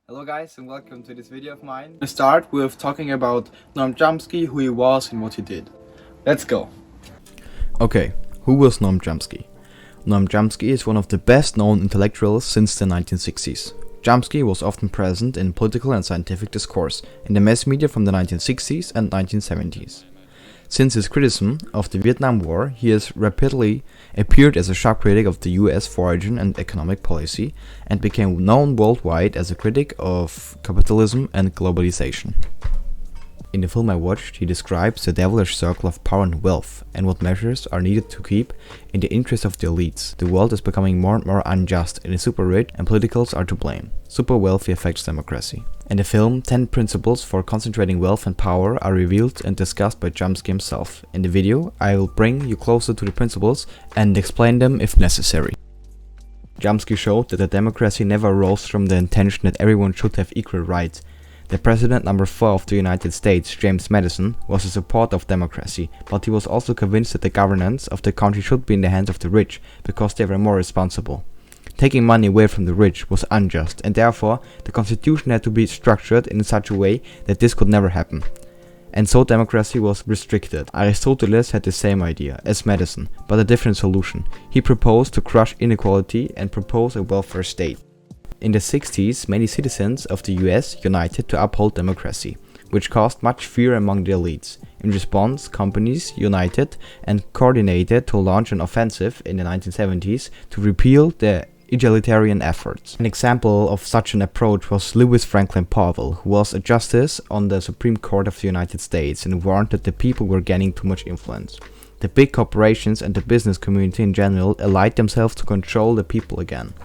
Hello guys and welcome to this video of mine. To start with talking about Noam Chomsky, who he was and what he did. Let's go. Okay, who was Noam Chomsky? Noam Chomsky is one of the best known intellectuals since the 1960s. Chomsky was often present in political and scientific discourse in the mass media from the 1960s and 1970s. Since his criticism of the Vietnam War, he has repeatedly appeared as a sharp critic of the US foreign and economic policy and became known worldwide as a critic of capitalism and globalization. In the film I watched, he describes the devilish circle of power and wealth and what measures are needed to keep in the interest of the elites. The world is becoming more and more unjust and the super rich and politicals are to blame. Super wealthy affects democracy. In the film, 10 principles for concentrating wealth and power are revealed and discussed by Chomsky himself. In the video, I will bring you closer to the principles and explain them if necessary. Chomsky showed that a democracy never arose from the intention that everyone should have equal rights. The President number 4 of the United States, James Madison, was a supporter of democracy, but he was also convinced that the governance of the country should be in the hands of the rich, because they were more responsible. Taking money away from the rich was unjust, and therefore the constitution had to be structured in such a way that this could never happen. And so democracy was restricted. Aristoteles had the same idea as Madison, but a different solution. He proposed to crush inequality and propose a welfare state. In the 60s, many citizens of the US united to uphold democracy, which caused much fear among the elites. In response, companies united and coordinated to launch an offensive in the 1970s to repeal the egalitarian efforts. An example of such an approach was Lewis Franklin Powell, who was a justice on the Supreme Court of the United States and warned that the people were gaining too much influence. The big corporations and the business community in general allied themselves to control the people again.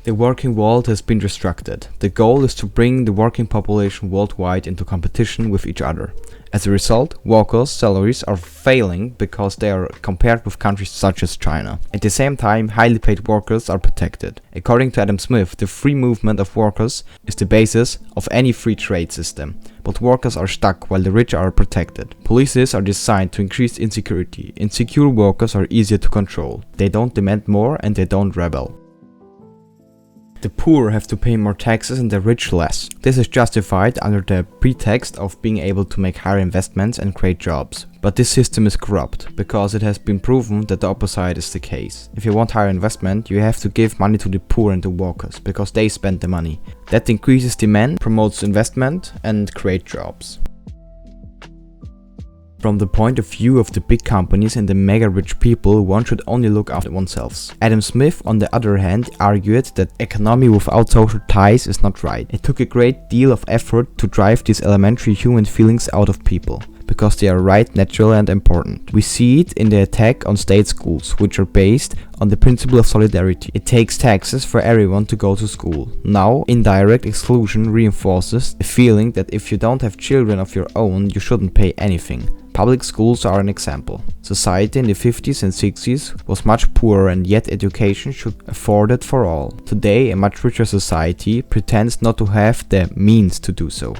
The working world has been restructured. The goal is to bring the working population worldwide into competition with each other. As a result, workers' salaries are failing because they are compared with countries such as China. At the same time, highly paid workers are protected. According to Adam Smith, the free movement of workers is the basis of any free trade system. But workers are stuck while the rich are protected. Policies are designed to increase insecurity. Insecure workers are easier to control. They don't demand more and they don't rebel. The poor have to pay more taxes and the rich less. This is justified under the pretext of being able to make higher investments and create jobs. But this system is corrupt, because it has been proven that the opposite is the case. If you want higher investment, you have to give money to the poor and the workers, because they spend the money. That increases demand, promotes investment and creates jobs. From the point of view of the big companies and the mega rich people, one should only look after oneself. Adam Smith, on the other hand, argued that economy without social ties is not right. It took a great deal of effort to drive these elementary human feelings out of people, because they are right, natural and important. We see it in the attack on state schools, which are based on the principle of solidarity. It takes taxes for everyone to go to school. Now, indirect exclusion reinforces the feeling that if you don't have children of your own, you shouldn't pay anything. Public schools are an example. Society in the 50s and 60s was much poorer and yet education should be afforded for all. Today, a much richer society pretends not to have the means to do so.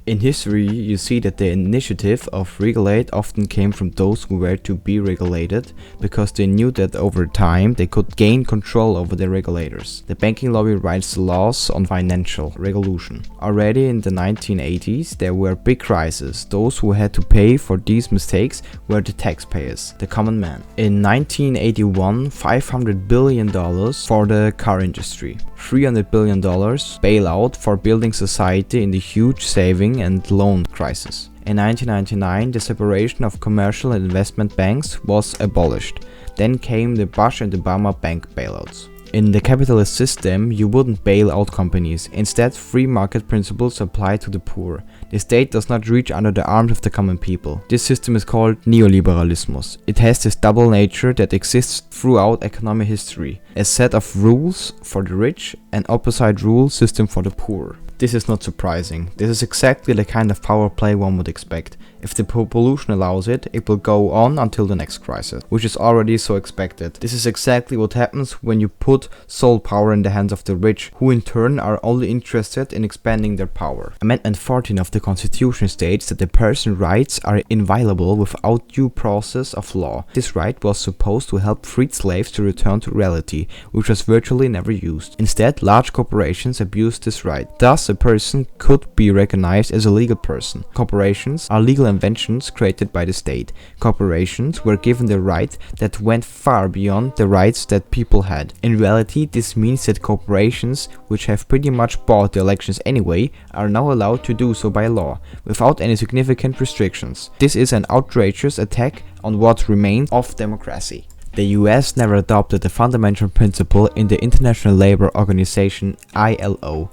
In history, you see that the initiative of regulate often came from those who were to be regulated, because they knew that over time they could gain control over the regulators. The banking lobby writes the laws on financial regulation. Already in the 1980s, there were big crises. Those who had to pay for these mistakes were the taxpayers, the common man. In 1981, $500 billion for the car industry, $300 billion bailout for building society in the huge saving and loan crisis. In 1999, the separation of commercial and investment banks was abolished. Then came the Bush and Obama bank bailouts. In the capitalist system, you wouldn't bail out companies. Instead, free market principles apply to the poor. The state does not reach under the arms of the common people. This system is called neoliberalism. It has this double nature that exists throughout economic history. A set of rules for the rich and opposite rule system for the poor. This is not surprising. This is exactly the kind of power play one would expect. If the pollution allows it, it will go on until the next crisis, which is already so expected. This is exactly what happens when you put sole power in the hands of the rich, who in turn are only interested in expanding their power. Amendment 14 of the Constitution states that the person's rights are inviolable without due process of law. This right was supposed to help freed slaves to return to reality, which was virtually never used. Instead, large corporations abused this right. Thus, a person could be recognized as a legal person. Corporations are legal inventions created by the state. Corporations were given the right that went far beyond the rights that people had. In reality, this means that corporations, which have pretty much bought the elections anyway, are now allowed to do so by law, without any significant restrictions. This is an outrageous attack on what remains of democracy. The US never adopted the fundamental principle in the International Labour Organization ILO,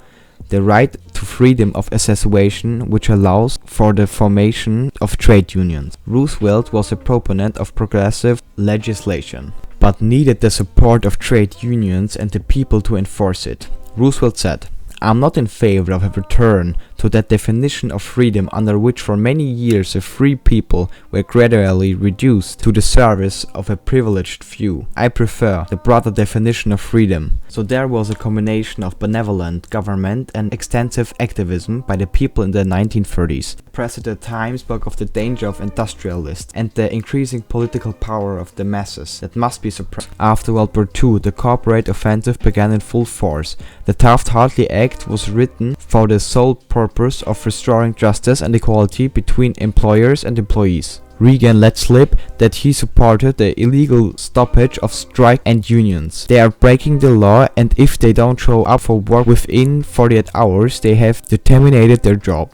the right to freedom of association, which allows for the formation of trade unions. Roosevelt was a proponent of progressive legislation, but needed the support of trade unions and the people to enforce it. Roosevelt said, "I'm not in favor of a return to that definition of freedom under which for many years the free people were gradually reduced to the service of a privileged few. I prefer the broader definition of freedom." So there was a combination of benevolent government and extensive activism by the people in the 1930s. Press at the time spoke of the danger of industrialists and the increasing political power of the masses that must be suppressed. After World War II, the corporate offensive began in full force. The Taft-Hartley Act was written for the sole purpose of restoring justice and equality between employers and employees. Reagan let slip that he supported the illegal stoppage of strike and unions. They are breaking the law, and if they don't show up for work within 48 hours, they have terminated their job.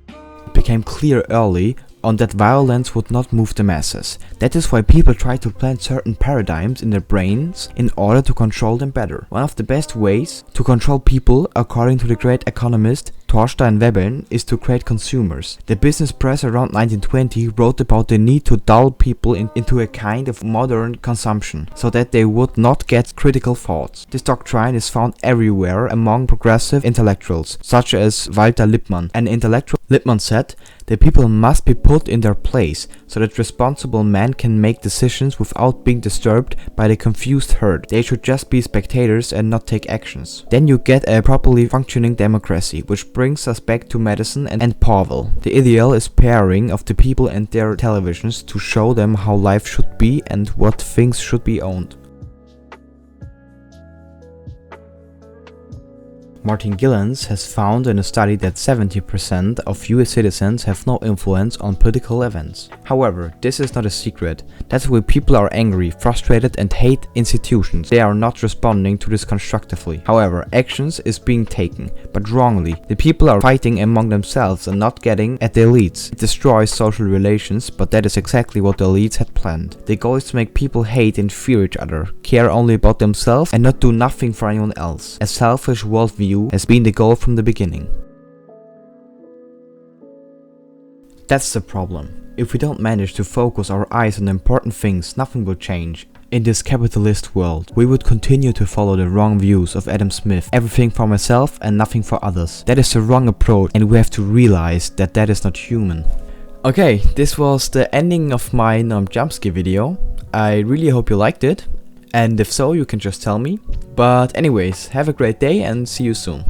It became clear early on that violence would not move the masses. That is why people try to plant certain paradigms in their brains in order to control them better. One of the best ways to control people, according to the great economist Thorstein Veblen, is to create consumers. The business press around 1920 wrote about the need to dull people into a kind of modern consumption, so that they would not get critical thoughts. This doctrine is found everywhere among progressive intellectuals, such as Walter Lippmann. An intellectual Lippmann said, "The people must be put in their place, so that responsible men can make decisions without being disturbed by the confused herd. They should just be spectators and not take actions." Then you get a properly functioning democracy, which brings us back to Madison and Powell. The ideal is pairing of the people and their televisions to show them how life should be and what things should be owned. Martin Gilens has found in a study that 70% of US citizens have no influence on political events. However, this is not a secret. That's why people are angry, frustrated and hate institutions. They are not responding to this constructively. However, actions is being taken, but wrongly. The people are fighting among themselves and not getting at the elites. It destroys social relations, but that is exactly what the elites had planned. The goal is to make people hate and fear each other, care only about themselves and not do nothing for anyone else. A selfish worldview has been the goal from the beginning. That's the problem. If we don't manage to focus our eyes on important things, nothing will change. In this capitalist world, we would continue to follow the wrong views of Adam Smith, everything for myself and nothing for others. That is the wrong approach, and we have to realize that that is not human. Okay, this was the ending of my Noam Chomksy video. I really hope you liked it. And if so, you can just tell me. But anyways, have a great day and see you soon.